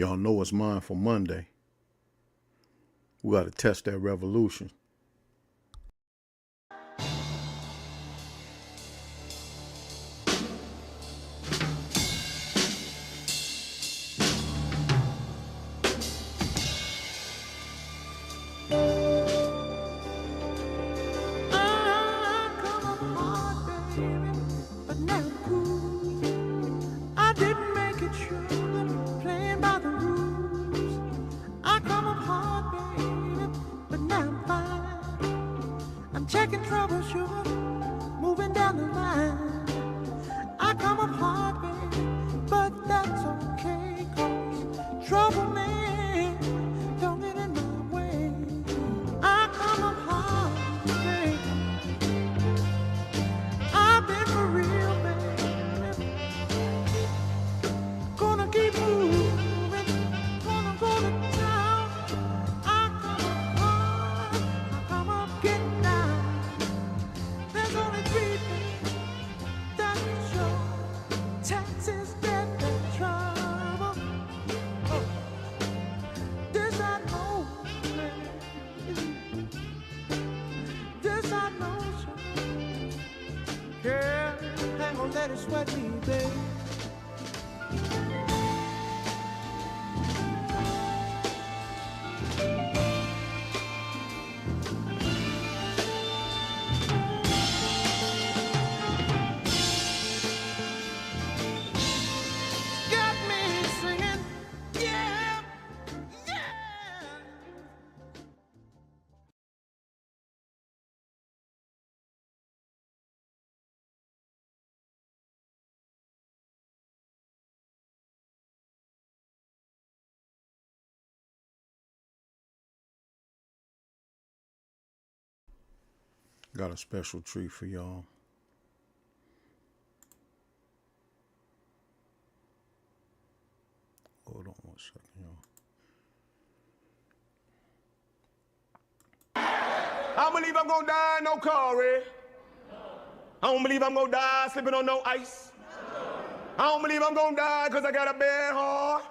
Y'all know it's Mindful Monday. We got to test that revolution. Checking troubleshoot, moving down the line. I come up hard, baby, but that's okay, 'cause trouble, man, don't get in my way. I come up hard, baby. I've been for real, baby. Gonna keep moving, gonna go to town. I come up hard, I come up getting down. There's only three things that can show: taxes, death, and trouble. Oh, this I know, baby. This I know, sure. Girl, ain't gonna let it sweat me, baby. Got a special treat for y'all. Hold on 1 second, y'all. I don't believe I'm gonna die in no car, Red. I don't believe I'm gonna die slipping on no ice. I don't believe I'm gonna die because I got a bad heart.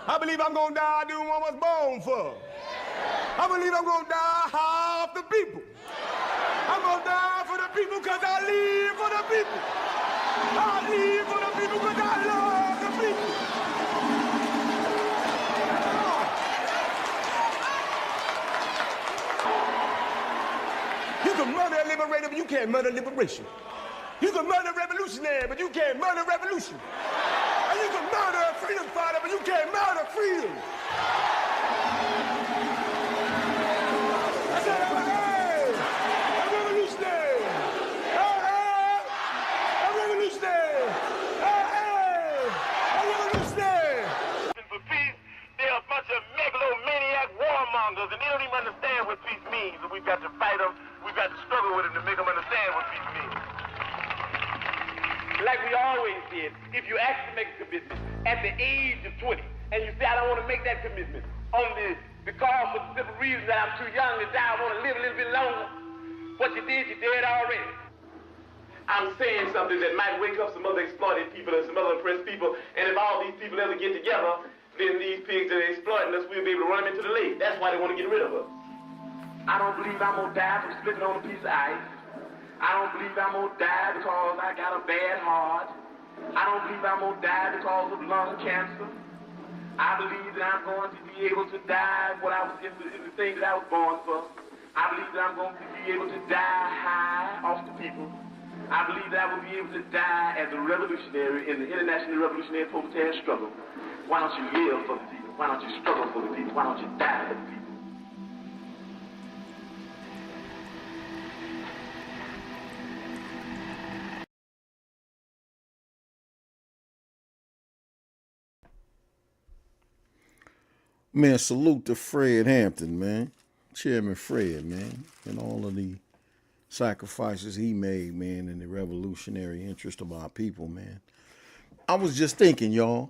I believe I'm gonna die doing what I was born for. I believe I'm gonna die half the people. I'm gonna die for the people because I live for the people. I live for the people because I love the people. You can murder a liberator, but you can't murder liberation. You can murder a revolutionary, but you can't murder revolution. And you can murder a freedom fighter, but you can't murder freedom. I said, hey, a revolutionary. Hey, a revolutionary. Hey, a revolutionary. For peace, they're a bunch of megalomaniac warmongers, and they don't even understand what peace means. And we've got to fight them. We've got to struggle with them to make them understand what peace means. Like we always did, if you actually make a commitment at the age of 20, and you say, I don't want to make that commitment, only because for the simple reason that I'm too young to die, I want to live a little bit longer, what you did, you did already. I'm saying something that might wake up some other exploited people and some other oppressed people, and if all these people ever get together, then these pigs that are exploiting us, we'll be able to run them into the lake. That's why they want to get rid of us. I don't believe I'm going to die from splitting on a piece of ice. I don't believe I'm going to die because I got a bad heart. I don't believe I'm going to die because of lung cancer. I believe that I'm going to be able to die what I was in the thing that I was born for. I believe that I'm going to be able to die high off the people. I believe that I will be able to die as a revolutionary in the international revolutionary proletarian struggle. Why don't you live for the people? Why don't you struggle for the people? Why don't you die for the people? Man, salute to Fred Hampton, man. Chairman Fred, man. And all of the sacrifices he made, man, in the revolutionary interest of our people, man. I was just thinking, y'all,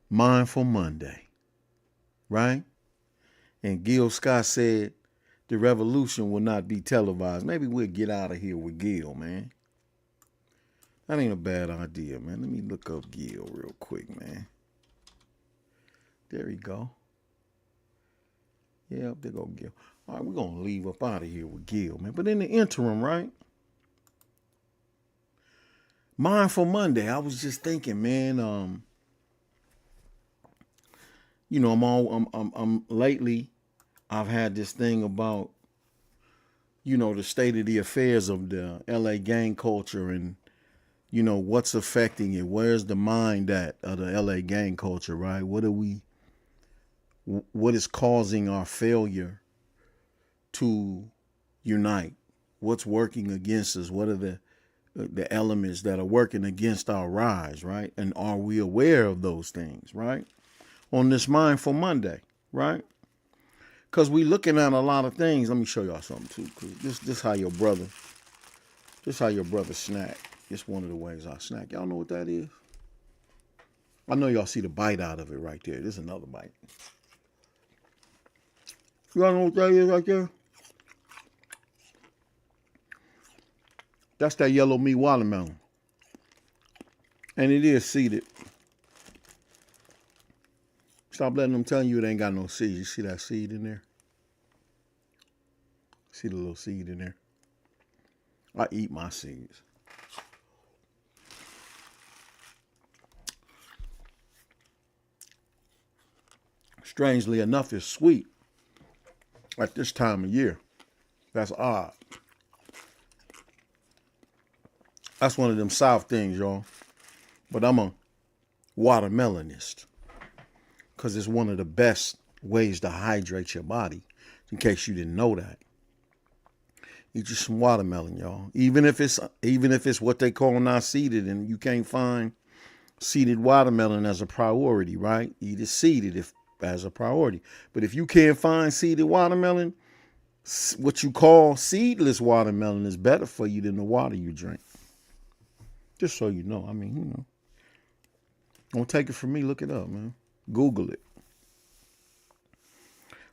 Mindful Monday, right? And Gil Scott said the revolution will not be televised. Maybe we'll get out of here with Gil, man. That ain't a bad idea, man. Let me look up Gil real quick, man. There you go. Yeah, there go Gil. All right, we're going to leave up out of here with Gil, man. But in the interim, right? Mindful Monday, I was just thinking, man, you know, I'm lately, I've had this thing about, you know, the state of the affairs of the LA gang culture and, you know, what's affecting it. Where's the mind at of the LA gang culture, right? What is causing our failure to unite? What's working against us? What are the elements that are working against our rise, right? And are we aware of those things, right? On this Mindful Monday, right? Because we looking at a lot of things. Let me show y'all something too. Cause this how your brother snack. It's one of the ways I snack. Y'all know what that is? I know y'all see the bite out of it right there. This is another bite. Y'all know what that is right there? That's that yellow meat watermelon. And it is seeded. Stop letting them tell you it ain't got no seeds. You see that seed in there? See the little seed in there? I eat my seeds. Strangely enough, it's sweet at this time of year. That's odd. That's one of them South things, y'all. But I'm a watermelonist because it's one of the best ways to hydrate your body, in case you didn't know that. Eat you some watermelon, y'all. Even if it's what they call not seeded and you can't find seeded watermelon as a priority, right? Eat it seeded as a priority. But if you can't find seeded watermelon, what you call seedless watermelon is better for you than the water you drink. Just so you know. I mean, you know. Don't take it from me. Look it up, man. Google it.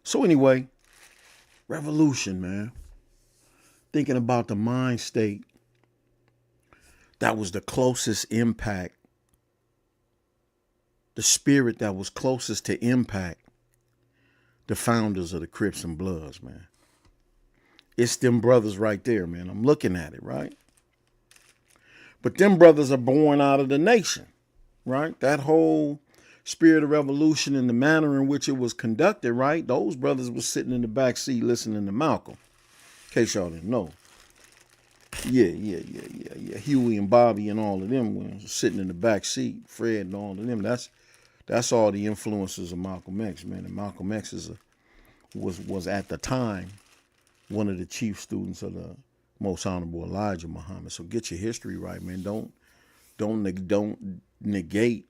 So anyway, revolution, man. Thinking about the mind state that was the closest impact, the spirit that was closest to impact the founders of the Crips and Bloods, man. It's them brothers right there, man. I'm looking at it, right? But them brothers are born out of the nation, right? That whole spirit of revolution and the manner in which it was conducted, right? Those brothers were sitting in the back seat listening to Malcolm. In case y'all didn't know. Yeah. Huey and Bobby and all of them were sitting in the back seat. Fred and all of them. That's all the influences of Malcolm X, man. And Malcolm X was at the time one of the chief students of the Most Honorable Elijah Muhammad. So get your history right, man. Don't negate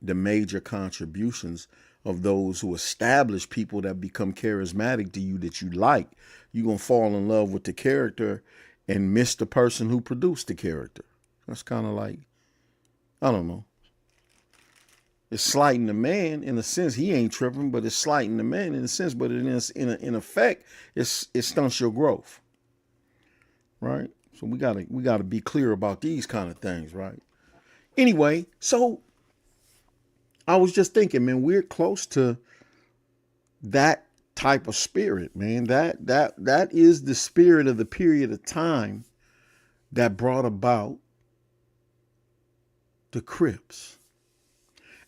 the major contributions of those who establish people that become charismatic to you that you like. You're going to fall in love with the character and miss the person who produced the character. That's kind of like, I don't know. It's slighting the man in a sense. He ain't tripping, but it's slighting the man in a sense. But in effect, it stunts your growth. Right? So we gotta be clear about these kind of things, right? Anyway, so I was just thinking, man, we're close to that type of spirit, man. That is the spirit of the period of time that brought about the Crips.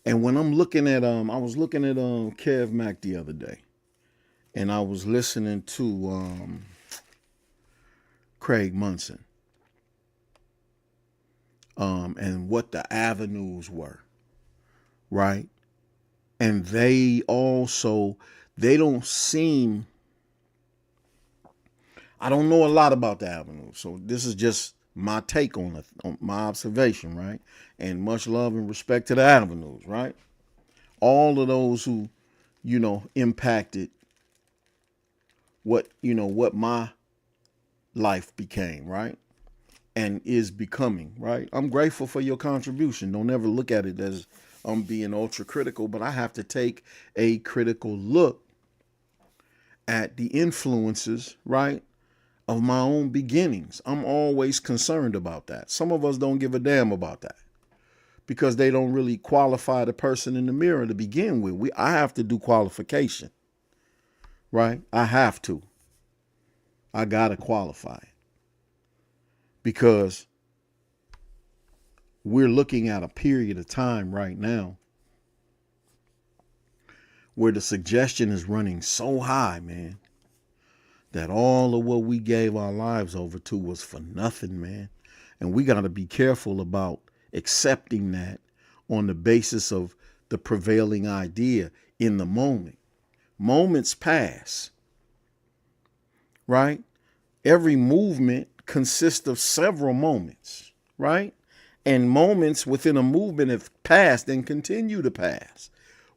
And when I'm looking at I was looking at Kev Mack the other day, and I was listening to Craig Munson, and what the avenues were, right? And they don't seem, I don't know a lot about the avenues, so this is just my take on my observation, right? And much love and respect to the avenues, right? All of those who, impacted what my life became, right? And is becoming, right? I'm grateful for your contribution. Don't ever look at it as I'm being ultra critical, but I have to take a critical look at the influences, right, of my own beginnings. I'm always concerned about that. Some of us don't give a damn about that because they don't really qualify the person in the mirror to begin with. I have to do qualification, right? I have to. I got to qualify it because we're looking at a period of time right now where the suggestion is running so high, man, that all of what we gave our lives over to was for nothing, man. And we got to be careful about accepting that on the basis of the prevailing idea in the moment. Moments pass, right? Every movement consists of several moments, right? And moments within a movement have passed and continue to pass.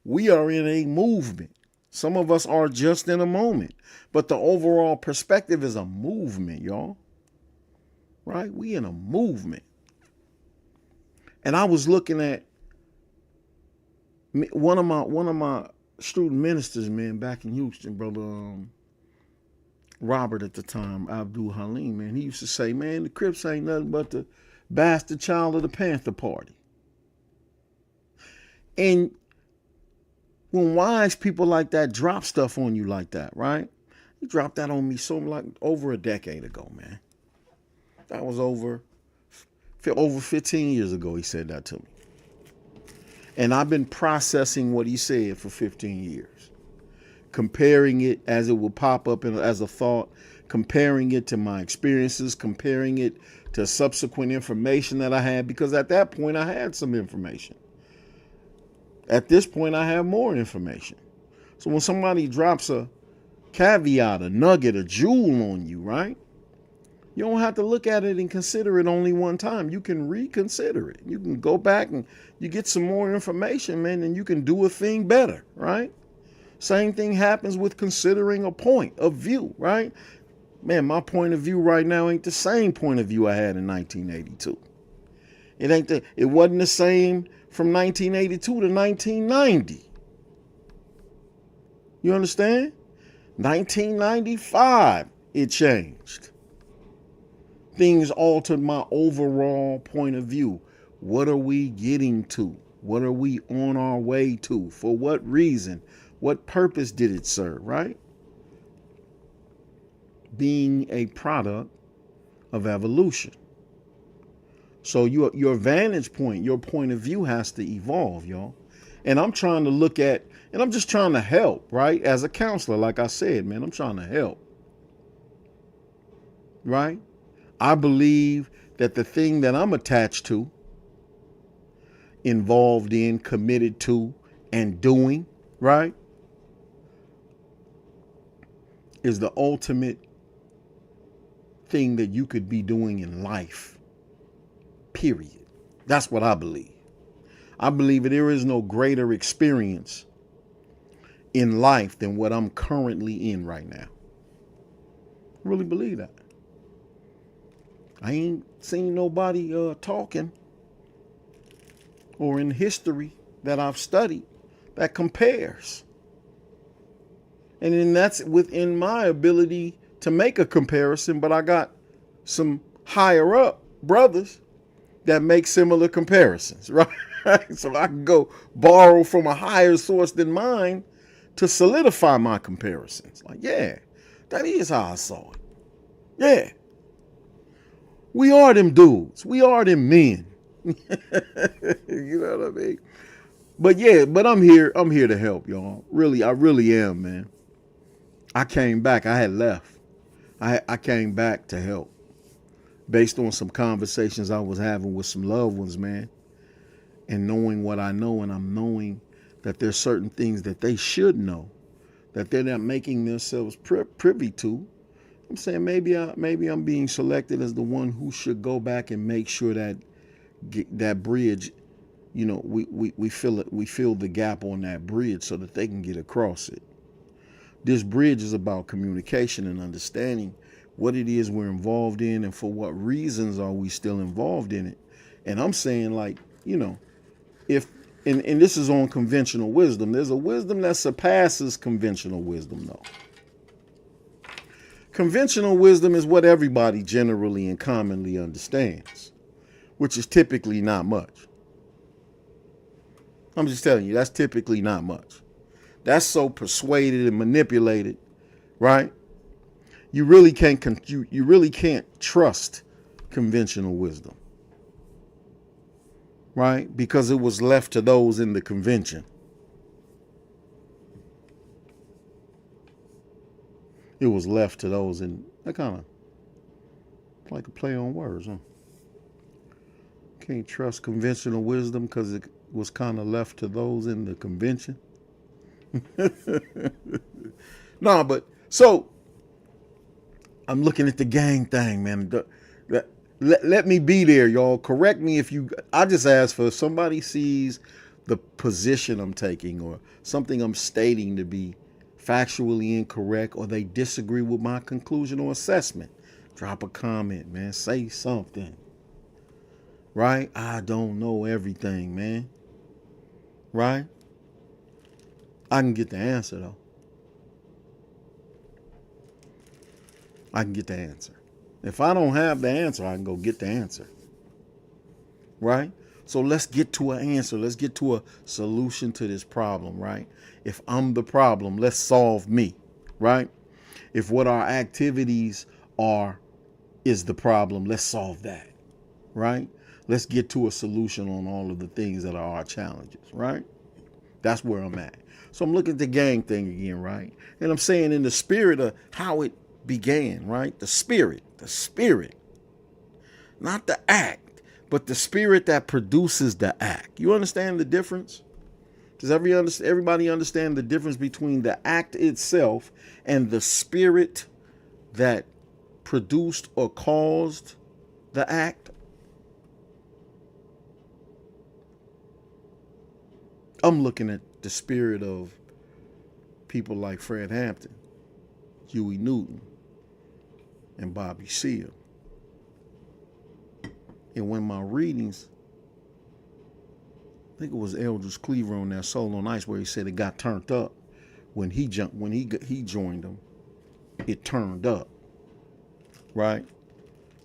We are in a movement. Some of us are just in a moment, but the overall perspective is a movement, y'all. Right? We in a movement. And I was looking at one of my student ministers, man, back in Houston, brother Robert at the time, Abdul Halim, man. He used to say, man, the Crips ain't nothing but the bastard child of the Panther Party. And when wise people like that drop stuff on you like that, right? He dropped that on me over a decade ago, man. That was over 15 years ago he said that to me. And I've been processing what he said for 15 years. Comparing it as it would pop up as a thought, comparing it to my experiences, comparing it to subsequent information that I had, because at that point I had some information. At this point I have more information. So when somebody drops a caveat, a nugget, a jewel on you, right? You don't have to look at it and consider it only one time. You can reconsider it. You can go back and you get some more information, man, and you can do a thing better, right? Same thing happens with considering a point of view, right? Man, my point of view right now ain't the same point of view I had in 1982. It wasn't the same from 1982 to 1990. You understand? 1995, it changed. Things altered my overall point of view. What are we getting to? What are we on our way to? For what reason? What purpose did it serve, right? Being a product of evolution. So your vantage point, your point of view has to evolve, y'all. And I'm trying to look at, and I'm just trying to help, right? As a counselor, like I said, man, I'm trying to help. Right? I believe that the thing that I'm attached to, involved in, committed to, and doing, right, is the ultimate thing that you could be doing in life. Period. That's what I believe. I believe that there is no greater experience in life than what I'm currently in right now. I really believe that. I ain't seen nobody talking or in history that I've studied that compares. And then that's within my ability to make a comparison, but I got some higher up brothers that make similar comparisons, right? So I can go borrow from a higher source than mine to solidify my comparisons. Like, yeah, that is how I saw it. Yeah. We are them dudes. We are them men. You know what I mean? But yeah, but I'm here to help, y'all. Really, I really am, man. I came back. I had left. I came back to help based on some conversations I was having with some loved ones, man. And knowing what I know, and I'm knowing that there's certain things that they should know that they're not making themselves privy to. I'm saying maybe I'm being selected as the one who should go back and make sure that that bridge, you know, we fill the gap on that bridge so that they can get across it. This bridge is about communication and understanding what it is we're involved in and for what reasons are we still involved in it. And I'm saying, like, you know, if and this is on conventional wisdom. There's a wisdom that surpasses conventional wisdom, though. Conventional wisdom is what everybody generally and commonly understands, which is typically not much. I'm just telling you, that's typically not much. That's so persuaded and manipulated, right? You really can't trust conventional wisdom, right? Because it was left to those in the convention. It was left to those in that kind of like a play on words, huh? Can't trust conventional wisdom because it was kind of left to those in the convention. No, but so I'm looking at the gang thing, man. Let me be there, y'all. Correct me if you. I just ask for if somebody sees the position I'm taking or something I'm stating to be factually incorrect or they disagree with my conclusion or assessment. Drop a comment, man. Say something. Right? I don't know everything, man. Right? I can get the answer, though. I can get the answer. If I don't have the answer, I can go get the answer. Right? So let's get to an answer. Let's get to a solution to this problem, right? If I'm the problem, let's solve me, right? If what our activities are is the problem, let's solve that, right? Let's get to a solution on all of the things that are our challenges, right? That's where I'm at. So I'm looking at the gang thing again, right? And I'm saying in the spirit of how it began, right? The spirit, not the act, but the spirit that produces the act. You understand the difference? Does everybody understand the difference between the act itself and the spirit that produced or caused the act? I'm looking at the spirit of people like Fred Hampton, Huey Newton, and Bobby Seale. And when my readings, I think it was Eldridge Cleaver on that Soul on Ice where he said it got turned up when he joined them. It turned up, right?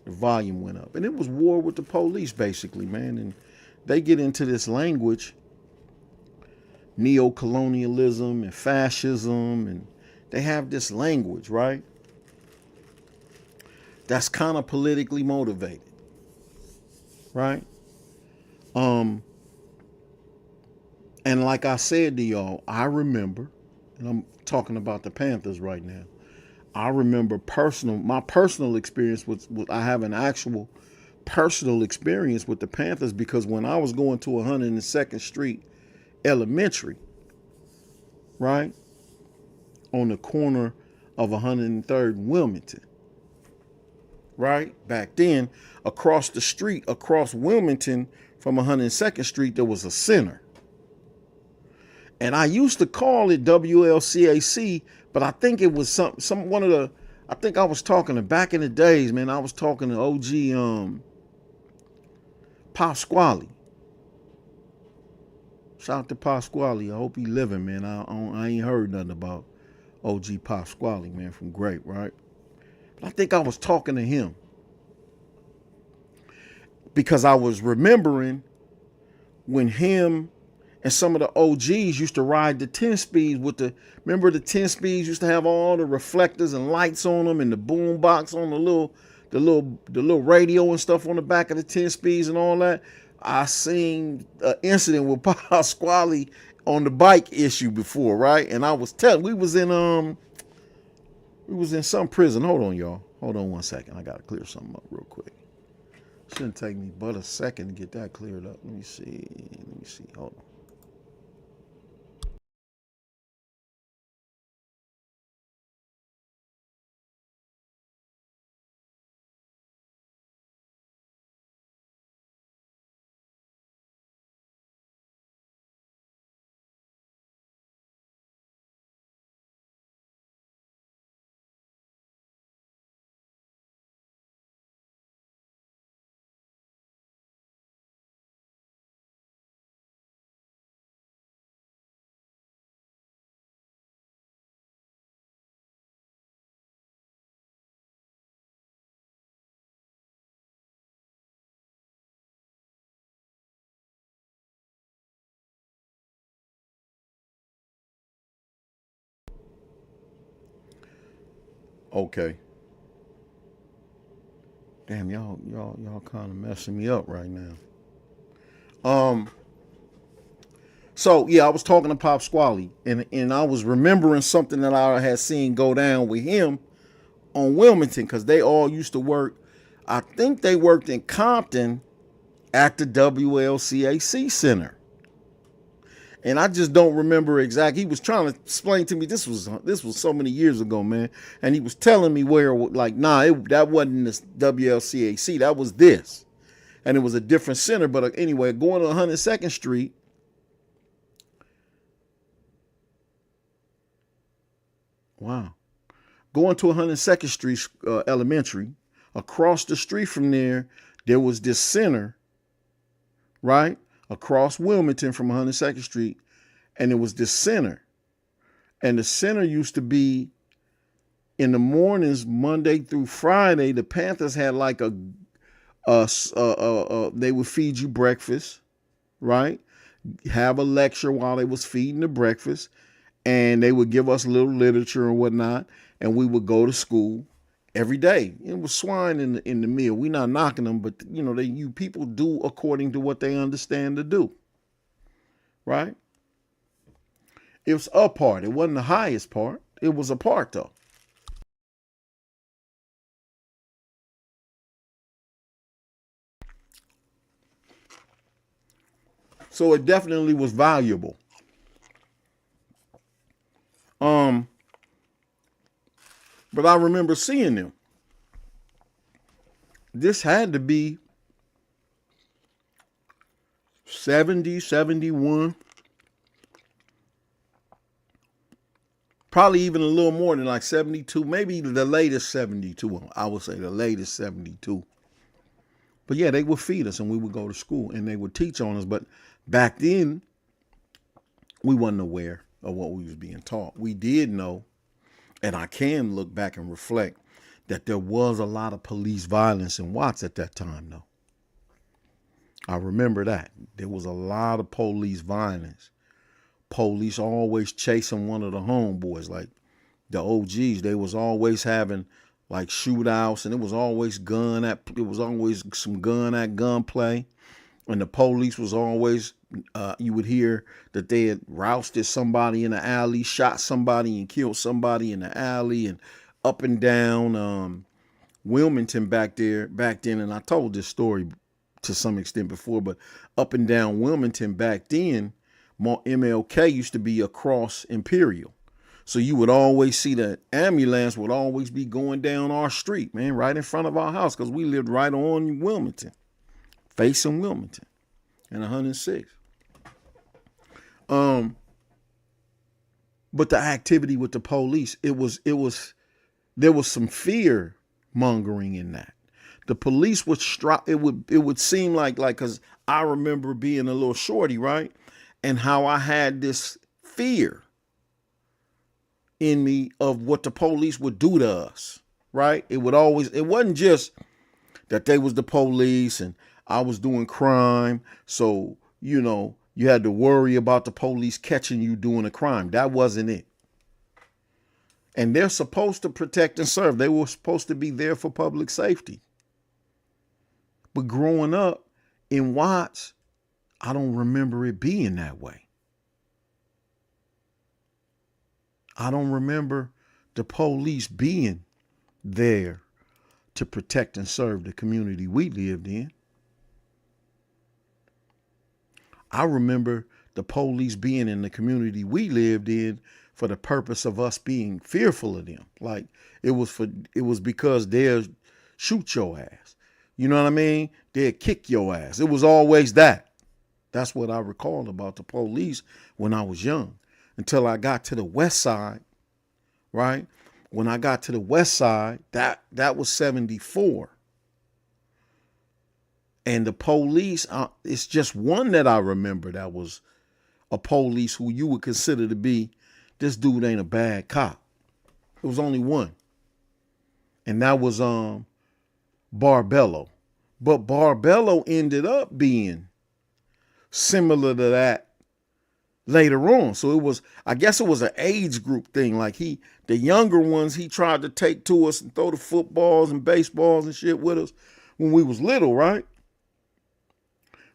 The volume went up, and it was war with the police basically, man. And they get into this language, neo-colonialism and fascism, and they have this language, right? That's kind of politically motivated, right? And like I said to y'all, I remember, and I'm talking about the Panthers right now. I remember my personal experience with I have an actual personal experience with the Panthers because when I was going to 102nd Street Elementary, right, on the corner of 103rd and Wilmington, right, back then, across the street, across Wilmington from 102nd Street, there was a center. And I used to call it WLCAC, but I think it was I think I was talking to back in the days, man. I was talking to OG Pasquale. Shout out to Pasquale. I hope he living, man. I ain't heard nothing about OG Pasquale, man, from Grape, right? But I think I was talking to him because I was remembering when him and some of the OGs used to ride the 10 speeds remember the 10 speeds used to have all the reflectors and lights on them and the boom box on the little radio and stuff on the back of the 10 speeds and all that. I seen an incident with Pasquale on the bike issue before, right? And I was telling, we was in some prison. Hold on, y'all. Hold on one second. I gotta clear something up real quick. Shouldn't take me but a second to get that cleared up. Let me see. Hold on. Okay. Damn, y'all kind of messing me up right now. So yeah, I was talking to Pop Squally, and I was remembering something that I had seen go down with him on Wilmington, because they all used to work. I think they worked in Compton at the WLCAC Center. And I just don't remember exactly. He was trying to explain to me, this was so many years ago, man. And he was telling me where, like, nah, that wasn't this WLCAC, that was this. And it was a different center. But anyway, going to 102nd Street, wow. Going to 102nd Street Elementary, across the street from there was this center, right? Across Wilmington from 102nd Street. And it was this center. And the center used to be in the mornings, Monday through Friday. The Panthers had like they would feed you breakfast, right? Have a lecture while they was feeding the breakfast. And they would give us a little literature and whatnot. And we would go to school every day. It was swine in the meal. We're not knocking them, but you know, people do according to what they understand to do. Right? It was a part. It wasn't the highest part. It was a part though. So it definitely was valuable. But I remember seeing them. This had to be 70, 71. Probably even a little more than like 72. Maybe the latest 72. I would say the latest 72. But yeah, they would feed us and we would go to school and they would teach on us. But back then, we wasn't aware of what we was being taught. We did know, and I can look back and reflect, that there was a lot of police violence in Watts at that time, though. I remember that. There was a lot of police violence. Police always chasing one of the homeboys, like the OGs. They was always having like shootouts, and it was always some gun at gunplay. And the police was always, you would hear that they had rousted somebody in the alley, shot somebody and killed somebody in the alley, and up and down Wilmington back then. And I told this story to some extent before, but up and down Wilmington back then, MLK used to be across Imperial. So you would always see the ambulance would always be going down our street, man, right in front of our house, because we lived right on Wilmington, facing Wilmington and 106. But the activity with the police, there was some fear mongering in that. The police would it would seem like, because I remember being a little shorty, right? And how I had this fear in me of what the police would do to us, right? It wasn't just that they was the police and I was doing crime. So, you know, you had to worry about the police catching you doing a crime. That wasn't it. And they're supposed to protect and serve. They were supposed to be there for public safety. But growing up in Watts, I don't remember it being that way. I don't remember the police being there to protect and serve the community we lived in. I remember the police being in the community we lived in for the purpose of us being fearful of them. Like it was because they'll shoot your ass. You know what I mean? They'll kick your ass. It was always that. That's what I recall about the police when I was young, until I got to the west side, right? When I got to the west side, that was 74. And the police, it's just one that I remember that was a police who you would consider to be, this dude ain't a bad cop. It was only one. And that was Barbello. But Barbello ended up being similar to that later on. So I guess it was an age group thing. Like the younger ones, he tried to take to us and throw the footballs and baseballs and shit with us when we was little, right?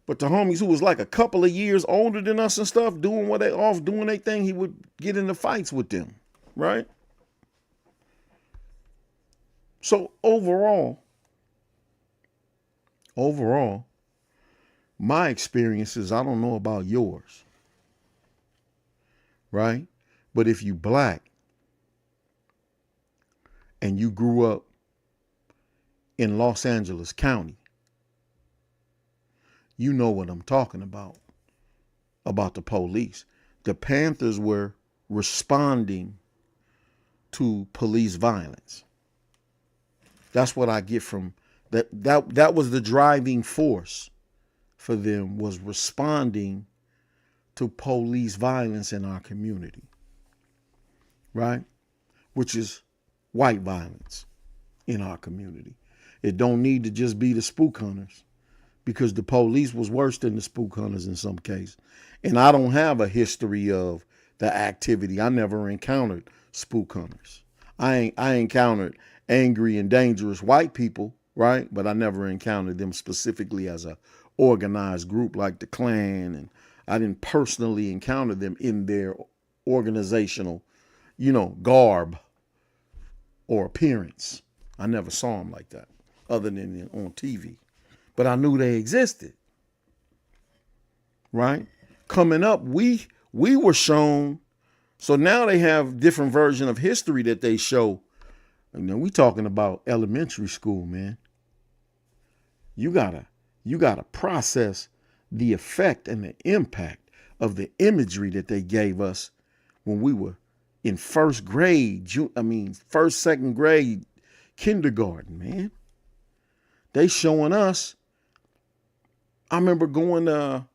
But the homies who was like a couple of years older than us and stuff, doing their thing, he would get into fights with them, right? So overall, my experiences, I don't know about yours, right? But if you black and you grew up in Los Angeles County, you know what I'm talking about the police. The Panthers were responding to police violence. That's what I get from that. That was the driving force for them, was responding to police violence in our community, right? Which is white violence in our community. It don't need to just be the spook hunters, because the police was worse than the spook hunters in some cases. And I don't have a history of the activity. I never encountered spook hunters. I encountered angry and dangerous white people, right? But I never encountered them specifically as a organized group like the Klan, and I didn't personally encounter them in their organizational, garb or appearance. I never saw them like that, other than on TV. But I knew they existed, right? Coming up, we were shown. So now they have different version of history that they show. We talking about elementary school, man. You gotta process the effect and the impact of the imagery that they gave us when we were in first grade, first, second grade, kindergarten, man. They showing us. I remember going to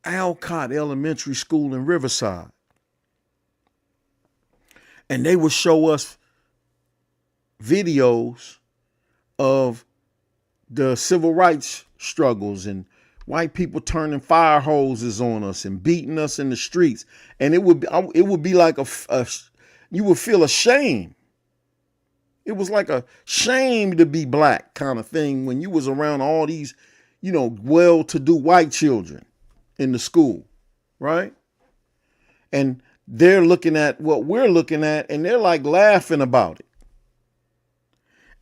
Alcott Elementary School in Riverside, and they would show us videos of the civil rights struggles and white people turning fire hoses on us and beating us in the streets. And it would be like you would feel ashamed. It was like a shame to be black kind of thing when you was around all these, well-to-do white children in the school, right? And they're looking at what we're looking at, and they're like laughing about it.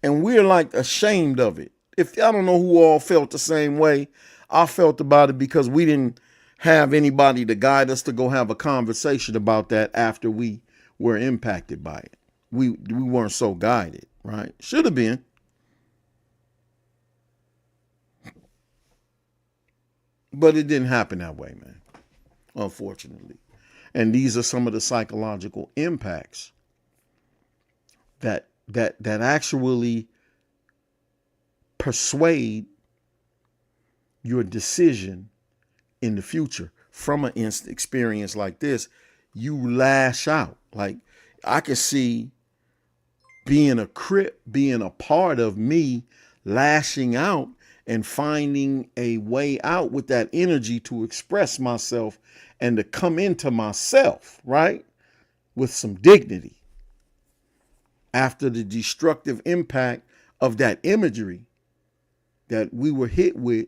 And we're like ashamed of it. If I don't know who all felt the same way, I felt about it because we didn't have anybody to guide us to go have a conversation about that after we were impacted by it. We weren't so guided, right? Should have been. But it didn't happen that way, man, unfortunately. And these are some of the psychological impacts that actually persuade your decision in the future. From an instant experience like this, you lash out. Like, I could see being a Crip, being a part of me lashing out and finding a way out with that energy to express myself and to come into myself, right? With some dignity after the destructive impact of that imagery that we were hit with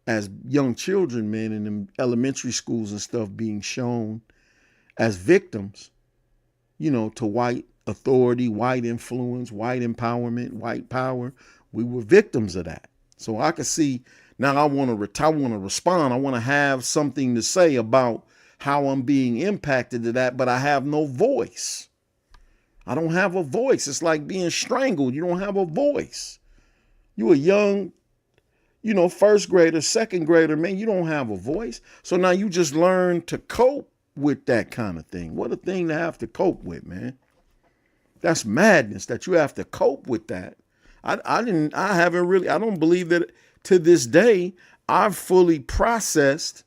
as young children, man, in them elementary schools and stuff, being shown as victims, to white authority, white influence, white empowerment, white power. We were victims of that. So I could see now I want to respond. I want to have something to say about how I'm being impacted to that, but I have no voice. I don't have a voice. It's like being strangled. You don't have a voice. You a young, first grader, second grader, man, you don't have a voice. So now you just learn to cope with that kind of thing. What a thing to have to cope with, man. That's madness that you have to cope with that. I don't believe that to this day I've fully processed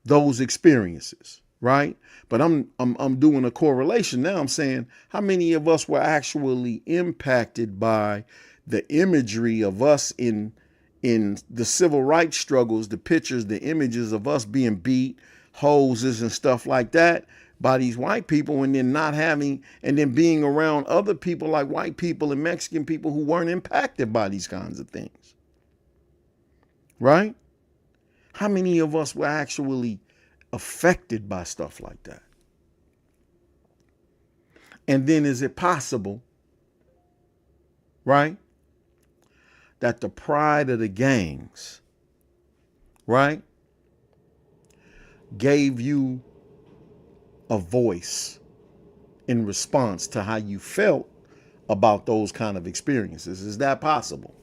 those experiences, right? But I'm doing a correlation now. I'm saying, how many of us were actually impacted by the imagery of us in the civil rights struggles, the pictures, the images of us being beat, hoses and stuff like that by these white people, and then not having, and then being around other people like white people and Mexican people who weren't impacted by these kinds of things. Right? How many of us were actually affected by stuff like that? And then is it possible, right, that the pride of the gangs, right, gave you a voice in response to how you felt about those kind of experiences? Is that possible?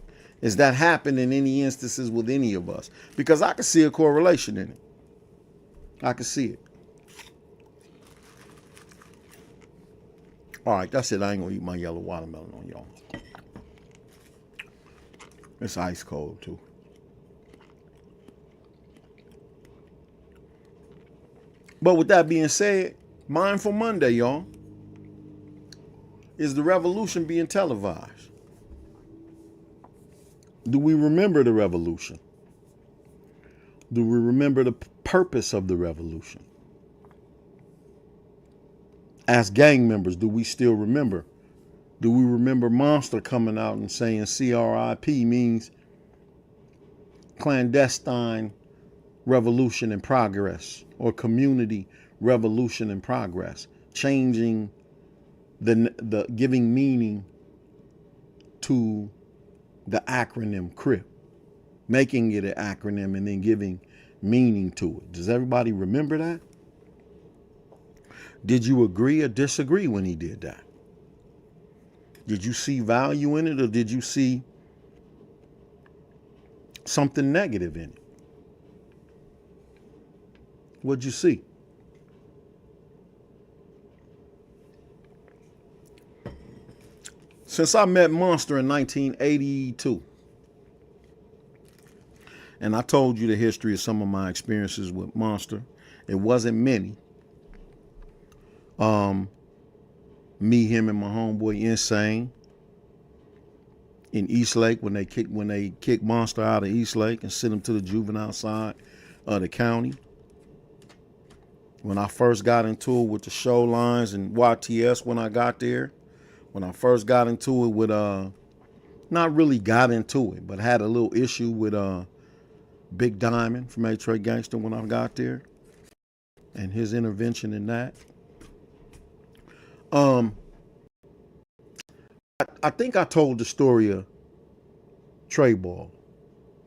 Is that happened in any instances with any of us? Because I can see a correlation in it. I can see it. All right, that's it. I ain't gonna eat my yellow watermelon on y'all. It's ice cold too. But with that being said, Mindful Monday, y'all. Is the revolution being televised? Do we remember the revolution? Do we remember the purpose of the revolution? As gang members, do we still remember? Do we remember Monster coming out and saying CRIP means clandestine revolution in progress, or community revolution in progress, changing the giving meaning to the acronym CRIP, making it an acronym and then giving meaning to it. Does everybody remember that? Did you agree or disagree when he did that? Did you see value in it, or did you see something negative in it? What'd you see? Since I met Monster in 1982, and I told you the history of some of my experiences with Monster, it wasn't many. Me, him, and my homeboy Insane in Eastlake when they kicked Monster out of Eastlake and sent him to the juvenile side of the county. When I first got into it with the show lines and YTS when I got there, when I first got into it with not really got into it, but had a little issue with Big Diamond from A-Tray Gangster when I got there, and his intervention in that. I think I told the story of Trey Ball,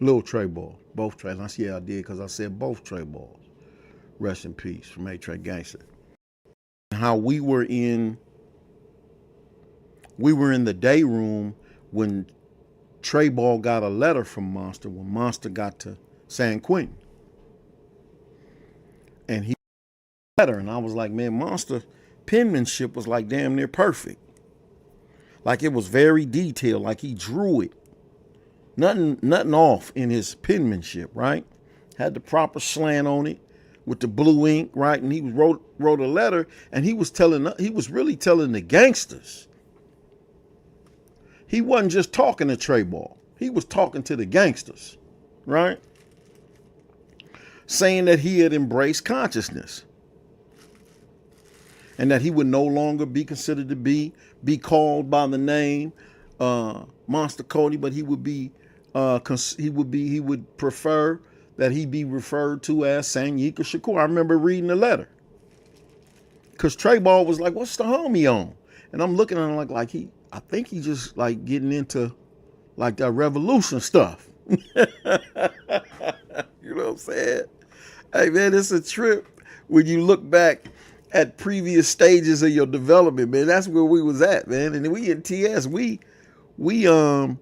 Lil Trey Ball, both Trey. Yeah, I did, because I said both Trey Balls. Rest in peace, from A-Tray Gangster. How we were in the day room when Trey Ball got a letter from Monster, when Monster got to San Quentin. And he got a letter, and I was like, man, Monster penmanship was like damn near perfect. Like it was very detailed, like he drew it. Nothing off in his penmanship, right? Had the proper slant on it with the blue ink, right? And he wrote a letter, and he was really telling the gangsters. He wasn't just talking to Trey Ball. He was talking to the gangsters, right? Saying that he had embraced consciousness, and that he would no longer be considered to be called by the name Monster Cody, but he would prefer that he be referred to as Sanyika Shakur. I remember reading the letter, because Trey Ball was like, "What's the homie on?" And I'm looking at him I think he just like getting into like that revolution stuff. You know what I'm saying? Hey man, it's a trip when you look back at previous stages of your development, man. That's where we was at, man. And we in TS, we that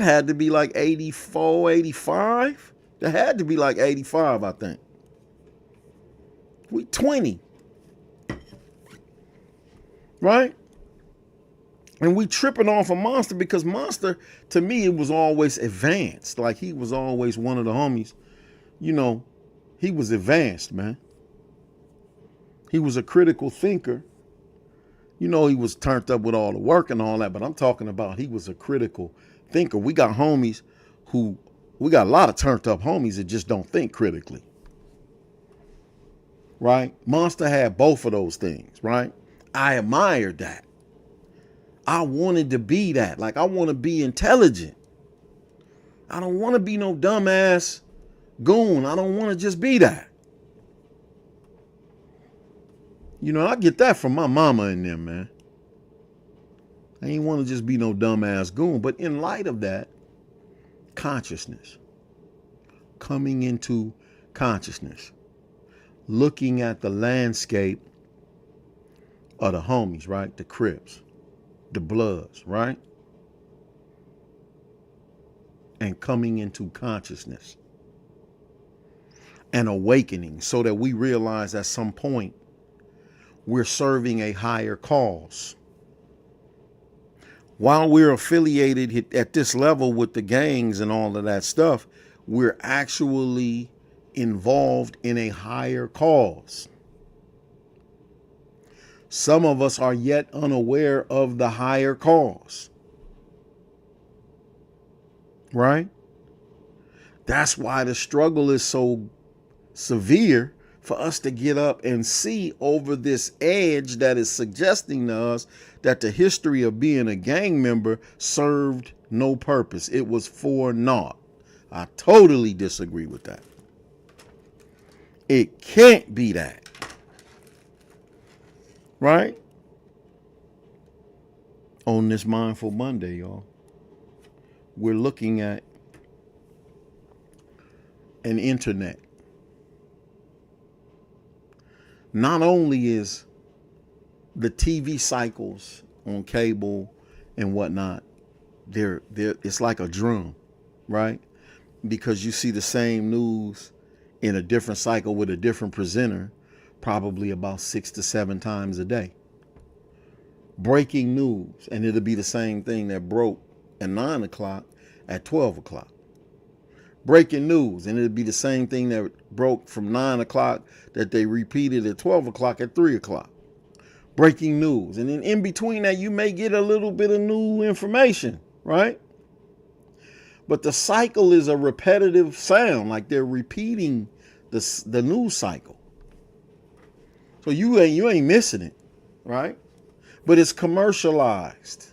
had to be like 84, 85. That had to be like 85, I think. We 20. Right? And we tripping off a Monster, because Monster, to me, it was always advanced. Like he was always one of the homies. You know, he was advanced, man. He was a critical thinker. You know, he was turned up with all the work and all that, but I'm talking about he was a critical thinker. We got homies we got a lot of turned up homies that just don't think critically. right? Monster had both of those things, right? I admired that. I wanted to be that. Like, I want to be intelligent. I don't want to be no dumbass goon. I don't want to just be that. You know, I get that from my mama and them, man. I ain't want to just be no dumbass goon. But in light of that, consciousness, coming into consciousness, looking at the landscape of the homies, right? The Crips, the Bloods, right? And coming into consciousness and awakening so that we realize at some point we're serving a higher cause. While we're affiliated at this level with the gangs and all of that stuff, we're actually involved in a higher cause. Some of us are yet unaware of the higher cause. Right? That's why the struggle is so severe for us to get up and see over this edge that is suggesting to us that the history of being a gang member served no purpose. It was for naught. I totally disagree with that. It can't be that. Right? On this Mindful Monday, y'all, we're looking at an internet. Not only is the TV cycles on cable and whatnot, it's like a drum, right? Because you see the same news in a different cycle with a different presenter, probably about 6 to 7 times a day. Breaking news, and it'll be the same thing that broke at 9 o'clock at 12 o'clock. Breaking news, and it'll be the same thing that broke from 9 o'clock that they repeated at 12 o'clock at 3 o'clock. Breaking news. And then in between that, you may get a little bit of new information, right? But the cycle is a repetitive sound, like they're repeating the news cycle. So you ain't missing it, right? But it's commercialized.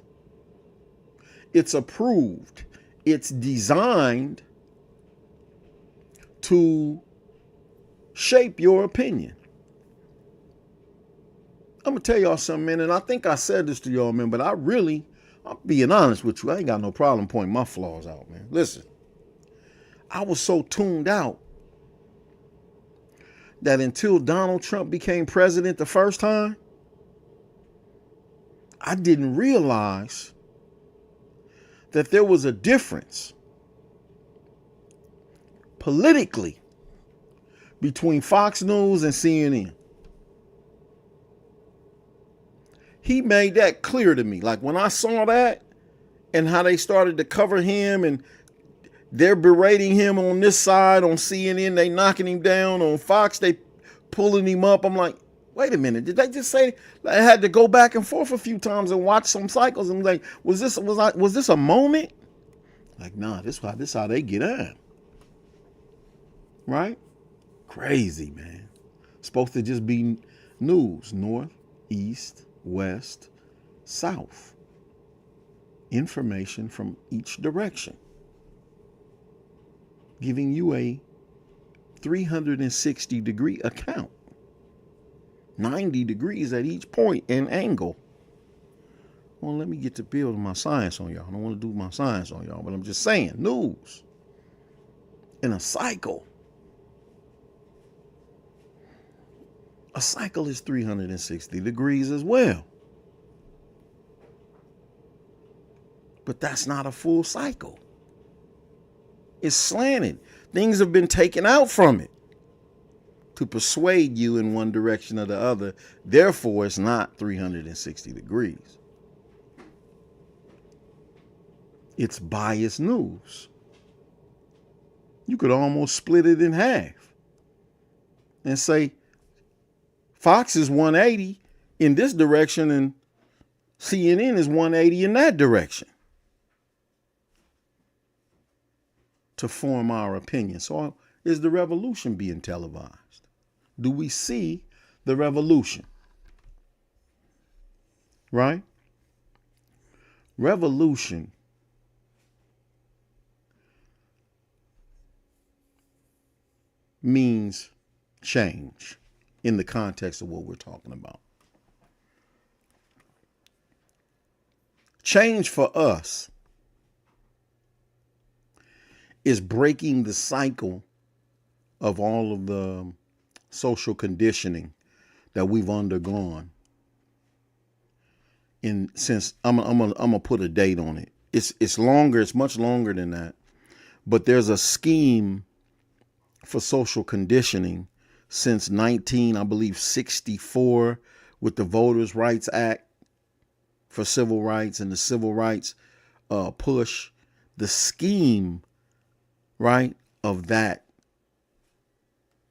It's approved. It's designed to shape your opinion. I'm going to tell y'all something, man, and I think I said this to y'all, man, but I'm being honest with you. I ain't got no problem pointing my flaws out, man. Listen, I was so tuned out that until Donald Trump became president the first time, I didn't realize that there was a difference politically between Fox News and CNN. He made that clear to me. Like when I saw that and how they started to cover him and they're berating him on this side, on CNN, they knocking him down, on Fox, they pulling him up. I'm like, wait a minute, did they just say? I had to go back and forth a few times and watch some cycles. I'm like, was this a moment? Like, nah, this how they get on. Right? Crazy, man. Supposed to just be news, north, east, west, south. Information from each direction. Giving you a 360-degree account. 90 degrees at each point and angle. Well, let me get to building my science on y'all. I don't want to do my science on y'all, but I'm just saying, news in a cycle. A cycle is 360 degrees as well. But that's not a full cycle. It's slanted. Things have been taken out from it to persuade you in one direction or the other. Therefore, it's not 360 degrees. It's biased news. You could almost split it in half and say Fox is 180 in this direction and CNN is 180 in that direction to form our opinion. So is the revolution being televised? do we see the revolution? Right? Revolution means change in the context of what we're talking about. Change for us is breaking the cycle of all of the social conditioning that we've undergone. Since I'm gonna put a date on it. It's longer. It's much longer than that. But there's a scheme for social conditioning since 64 with the Voters' Rights Act for civil rights and the civil rights push. The scheme, right, of that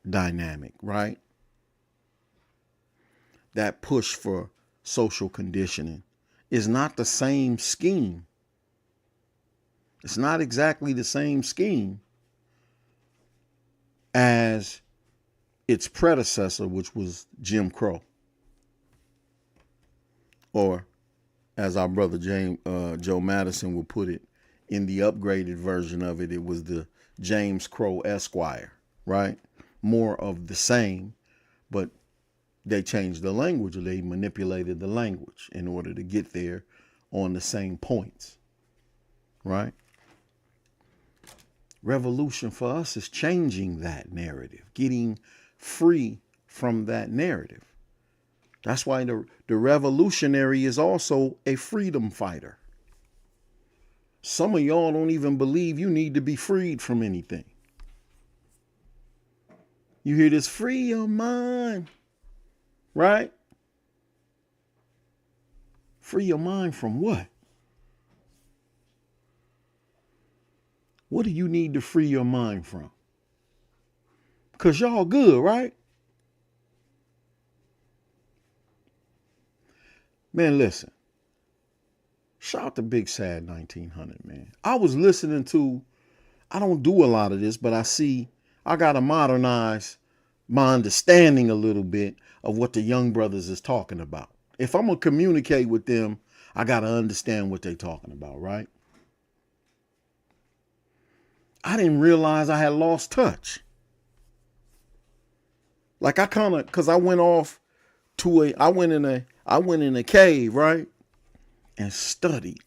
dynamic, right? That push for social conditioning is not the same scheme. It's not exactly the same scheme as its predecessor, which was Jim Crow. Or, as our brother Joe Madison would put it, in the upgraded version of it, it was the James Crow Esquire, right? More of the same, but they changed the language, or they manipulated the language in order to get there on the same points, right? Revolution for us is changing that narrative, getting free from that narrative. That's why the revolutionary is also a freedom fighter. Some of y'all don't even believe you need to be freed from anything. You hear this, free your mind, right? Free your mind from what? What do you need to free your mind from? Because y'all good, right? Man, listen. Shout out to Big Sad 1900, man. I was listening to, I don't do a lot of this, but I got to modernize my understanding a little bit of what the young brothers is talking about. If I'm going to communicate with them, I got to understand what they're talking about, right? I didn't realize I had lost touch. Like cause I went off to I went in a cave, right? And studied.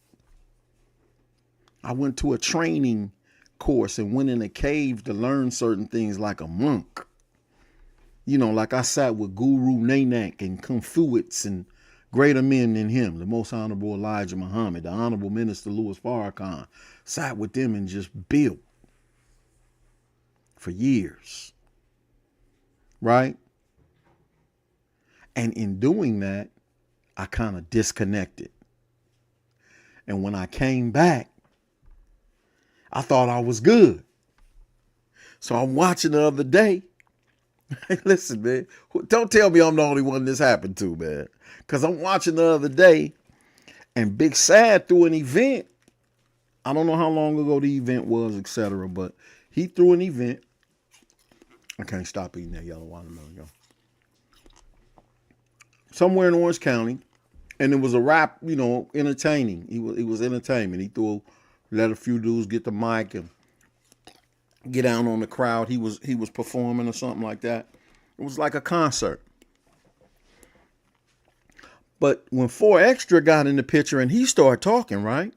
I went to a training course and went in a cave to learn certain things like a monk. You know, like I sat with Guru Nanak and Confucius and greater men than him, the Most Honorable Elijah Muhammad, the Honorable Minister Louis Farrakhan, sat with them and just built for years, right? And in doing that, I kind of disconnected. And when I came back, I thought I was good. So I'm watching the other day. Listen, man, don't tell me I'm the only one this happened to, man. Because I'm watching the other day and Big Sad threw an event. I don't know how long ago the event was, etc. But he threw an event. I can't stop eating that yellow watermelon, yo. Somewhere in Orange County. And it was a rap, you know, entertaining. It was entertainment. He let a few dudes get the mic and get down on the crowd. He was performing or something like that. It was like a concert. But when 4 Extra got in the picture and he started talking, right?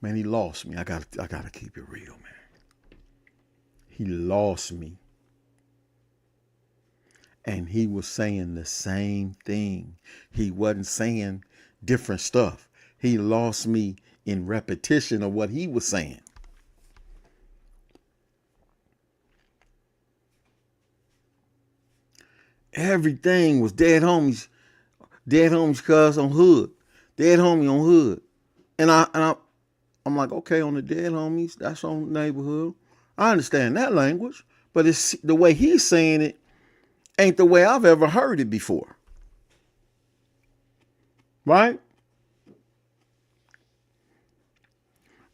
Man, he lost me. I gotta keep it real, man. He lost me. And he was saying the same thing. He wasn't saying different stuff. He lost me in repetition of what he was saying. Everything was dead homies cuz on hood. Dead homie on hood. And I'm like, okay, on the dead homies, that's on neighborhood. I understand that language, but it's the way he's saying it ain't the way I've ever heard it before. Right?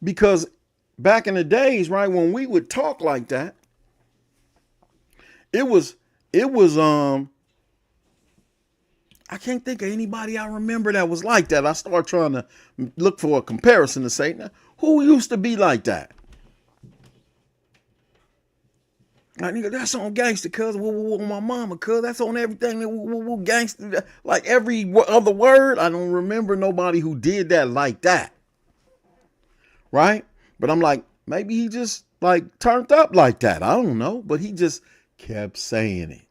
Because back in the days, right, when we would talk like that, it was I can't think of anybody I remember that was like that. I start trying to look for a comparison to say, now, who used to be like that? Like, nigga, that's on gangster, cuz. My mama, cuz. That's on everything. Gangster. Like every other word. I don't remember nobody who did that like that. Right? But I'm like, maybe he just like turned up like that. I don't know. But he just kept saying it.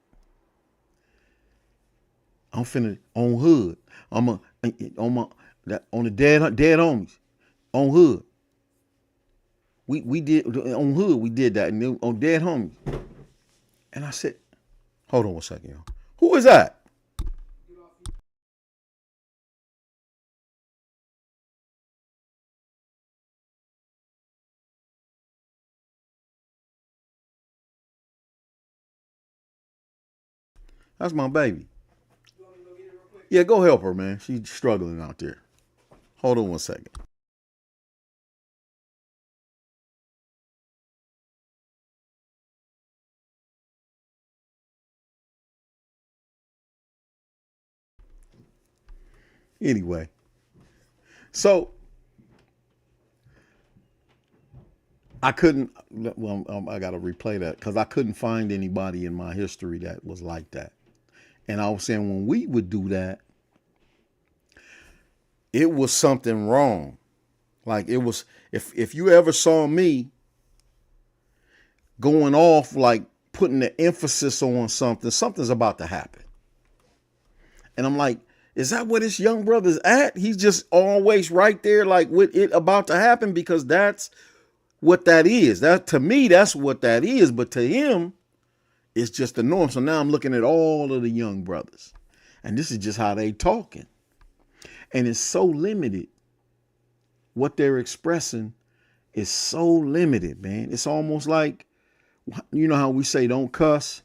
I'm finna on hood. I'm on the dead homies on hood. We did on hood. We did that and on dead homies. And I said, hold on one second, y'all. Who is that? That's my baby. Yeah, go help her, man. She's struggling out there. Hold on one second. Anyway, so I couldn't, well, I got to replay that because I couldn't find anybody in my history that was like that. And I was saying when we would do that, it was something wrong. Like it was, if you ever saw me going off, like putting the emphasis on something, something's about to happen. And I'm like, is that where this young brother's at? He's just always right there, like with it about to happen, because that's what that is. That to me, that's what that is. But to him, it's just the norm. So now I'm looking at all of the young brothers, and this is just how they talking. And it's so limited. What they're expressing is so limited, man. It's almost like, you know how we say don't cuss,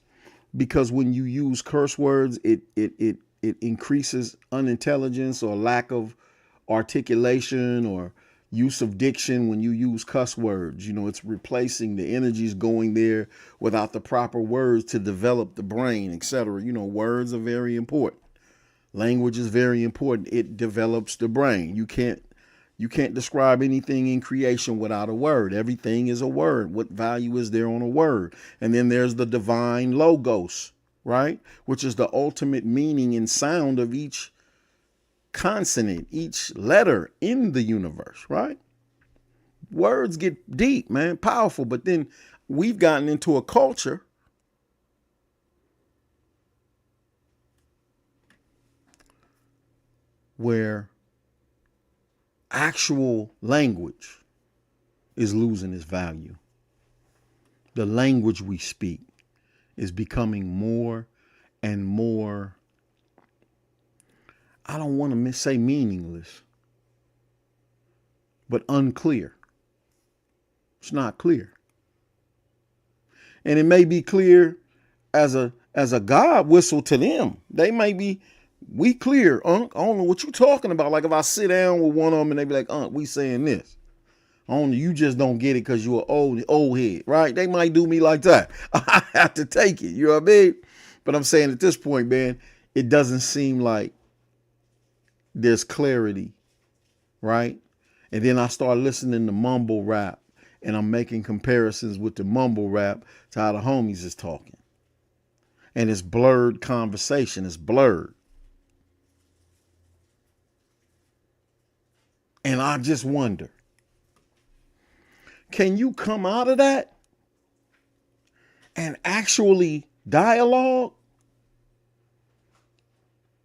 because when you use curse words, it increases unintelligence or lack of articulation or use of diction. When you use cuss words, you know, it's replacing the energies going there without the proper words to develop the brain, etc. You know, words are very important. Language is very important. It develops the brain. You can't describe anything in creation without a word. Everything is a word. What value is there on a word? And then there's the divine logos, right? Which is the ultimate meaning and sound of each consonant, each letter in the universe, right? Words get deep, man, powerful. But then we've gotten into a culture where actual language is losing its value. The language we speak is becoming more and more, I don't want to say meaningless, but unclear. It's not clear. And it may be clear as a God whistle to them. They may be, we clear, Unc. I don't know what you talking about. Like if I sit down with one of them and they be like, Unc, we saying this. Only you just don't get it because you're an old head, right? They might do me like that. I have to take it. You know what I mean? But I'm saying at this point, man, it doesn't seem like there's clarity, right? And then I start listening to mumble rap, and I'm making comparisons with the mumble rap to how the homies is talking. And it's blurred conversation. It's blurred. And I just wonder, can you come out of that and actually dialogue?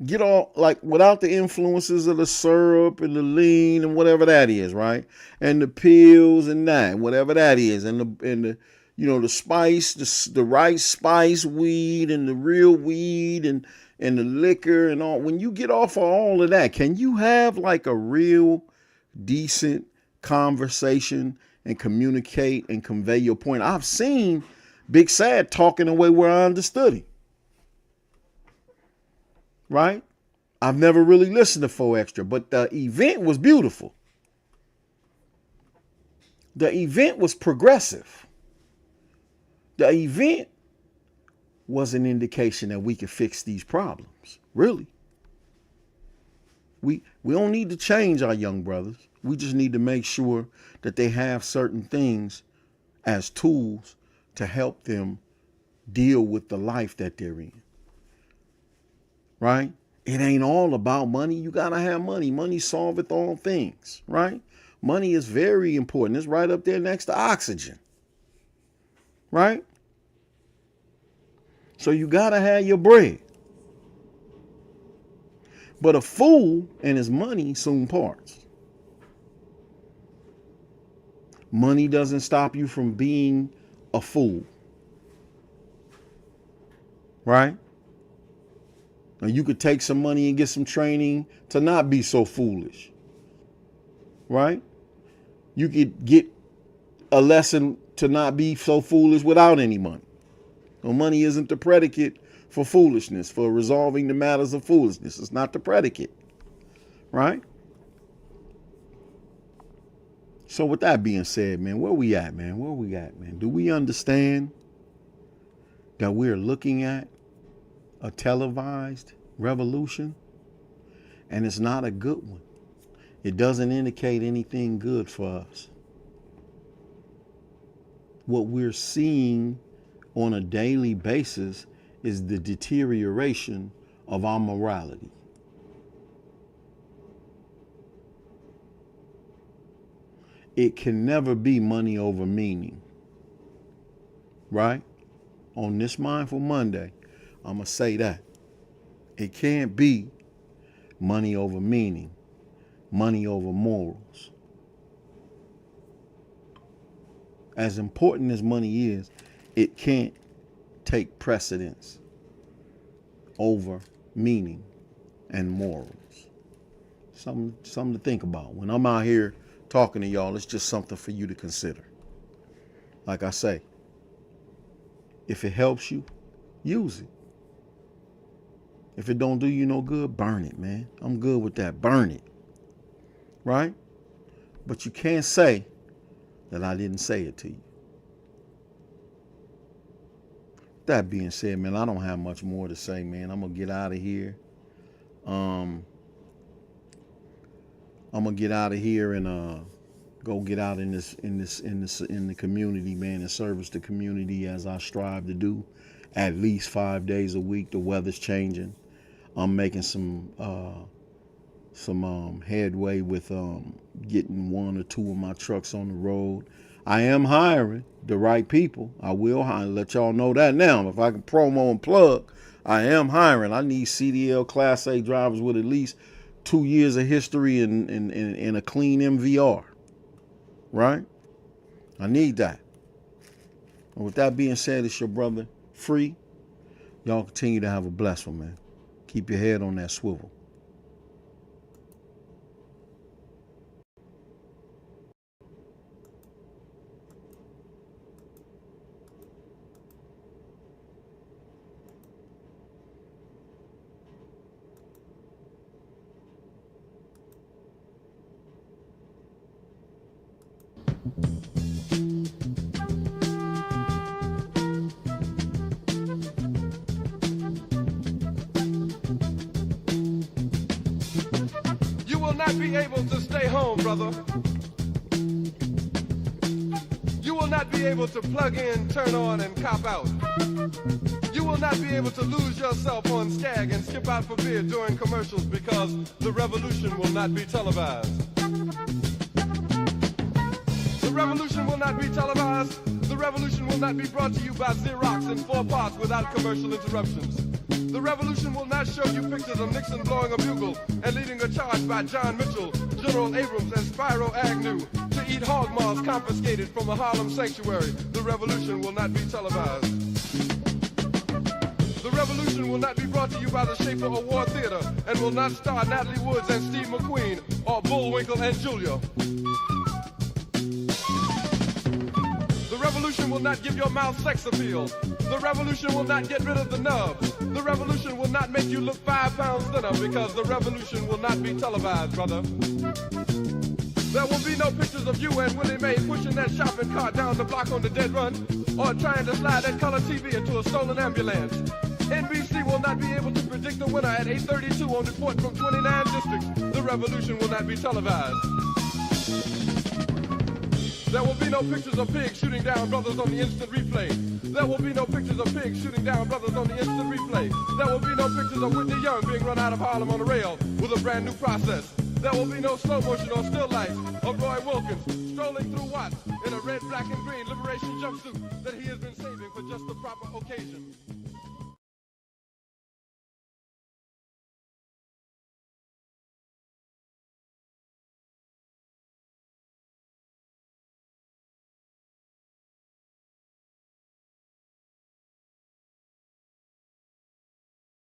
Get all, like, without the influences of the syrup and the lean and whatever that is, right? And the pills and that, whatever that is, and the you know, the spice, the rice spice weed and the real weed and the liquor and all. When you get off of all of that, can you have like a real decent conversation and communicate and convey your point? I've seen Big Sad talking a way where I understood him. Right? I've never really listened to 4Extra, but the event was beautiful. The event was progressive. The event was an indication that we could fix these problems. Really. We don't need to change our young brothers. We just need to make sure that they have certain things as tools to help them deal with the life that they're in. Right? It ain't all about money. You got to have money. Money solveth all things, right? Money is very important. It's right up there next to oxygen, right? So you got to have your bread. But a fool and his money soon parts. Money doesn't stop you from being a fool, right? Now you could take some money and get some training to not be so foolish, right? You could get a lesson to not be so foolish without any money. So money isn't the predicate for foolishness, for resolving the matters of foolishness. It's not the predicate, right? So with that being said, man, where we at, man? Where we at, man? Do we understand that we're looking at a televised revolution? And it's not a good one. It doesn't indicate anything good for us. What we're seeing on a daily basis is the deterioration of our morality. It can never be money over meaning, right? On this Mindful Monday, I'm going to say that. It can't be money over meaning, money over morals. As important as money is, it can't take precedence over meaning and morals. Something to think about. When I'm out here talking to y'all, it's just something for you to consider. Like I say, if it helps you, use it. If it don't do you no good, burn it, man. I'm good with that. Burn it. Right? But you can't say that I didn't say it to you. That being said, man, I don't have much more to say, man. I'm gonna get out of here. I'm gonna get out of here and go get out in the community, man, and service the community as I strive to do at least 5 days a week. The weather's changing. I'm making some headway with getting 1 or 2 of my trucks on the road. I am hiring the right people. I will let y'all know that now. If I can promo and plug, I am hiring. I need CDL Class A drivers with at least 2 years of history and a clean MVR. Right? I need that. And with that being said, it's your brother, Free. Y'all continue to have a blessed one, man. Keep your head on that swivel. You will not be able to stay home, brother. You will not be able to plug in, turn on, and cop out. You will not be able to lose yourself on Skag and skip out for beer during commercials because the revolution will not be televised. The revolution will not be televised. The revolution will not be brought to you by Xerox in 4 parts without commercial interruptions. The revolution will not show you pictures of Nixon blowing a bugle and leading a charge by John Mitchell, General Abrams, and Spyro Agnew to eat hog maws confiscated from a Harlem sanctuary. The revolution will not be televised. The revolution will not be brought to you by the Schaefer Award Theater and will not star Natalie Woods and Steve McQueen or Bullwinkle and Julia. The revolution will not give your mouth sex appeal. The revolution will not get rid of the nubs. The revolution will not make you look 5 pounds thinner because the revolution will not be televised, brother. There will be no pictures of you and Willie Mae pushing that shopping cart down the block on the dead run. or trying to slide that color TV into a stolen ambulance. NBC will not be able to predict the winner at 8:32 on report from 29 districts. The revolution will not be televised. There will be no pictures of pigs shooting down brothers on the instant replay. There will be no pictures of pigs shooting down brothers on the instant replay. There will be no pictures of Whitney Young being run out of Harlem on a rail with a brand new process. There will be no slow motion or still lights of Roy Wilkins strolling through Watts in a red, black, and green liberation jumpsuit that he has been saving for just the proper occasion.